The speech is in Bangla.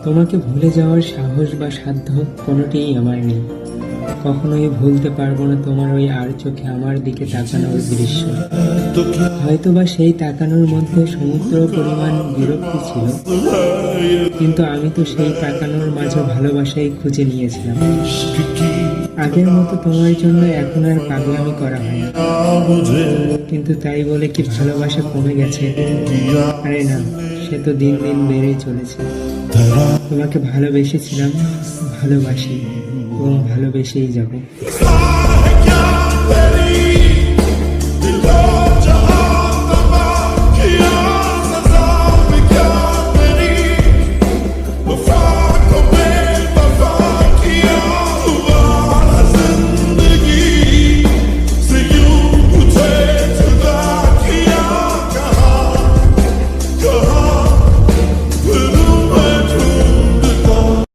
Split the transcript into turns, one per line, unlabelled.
তোমাকে ভুলে যাওয়ার সাহস বা সাধ্য কোনোটিই আমার নেই। কখনোই ভুলতে পারবো না তোমার ওই আর চোখে আমার দিকে তাকানোর দৃশ্য। হয়তোবা সেই তাকানোর মধ্যে সমুদ্র পরিমাণ বিরক্তি ছিল, কিন্তু আমি তো সেই তাকানোর মাঝে ভালোবাসাই খুঁজে নিয়েছিলাম। আগের মতো তোমার জন্য এখন আর পাগলামি করা হয় না, কিন্তু তাই বলে কি ভালোবাসা কমে গেছে? আরে না, সে তো দিন দিন বেড়েই চলেছে। তোমাকে ভালোবেসেছিলাম, ভালোবাসি এবং ভালোবেসেই যাব।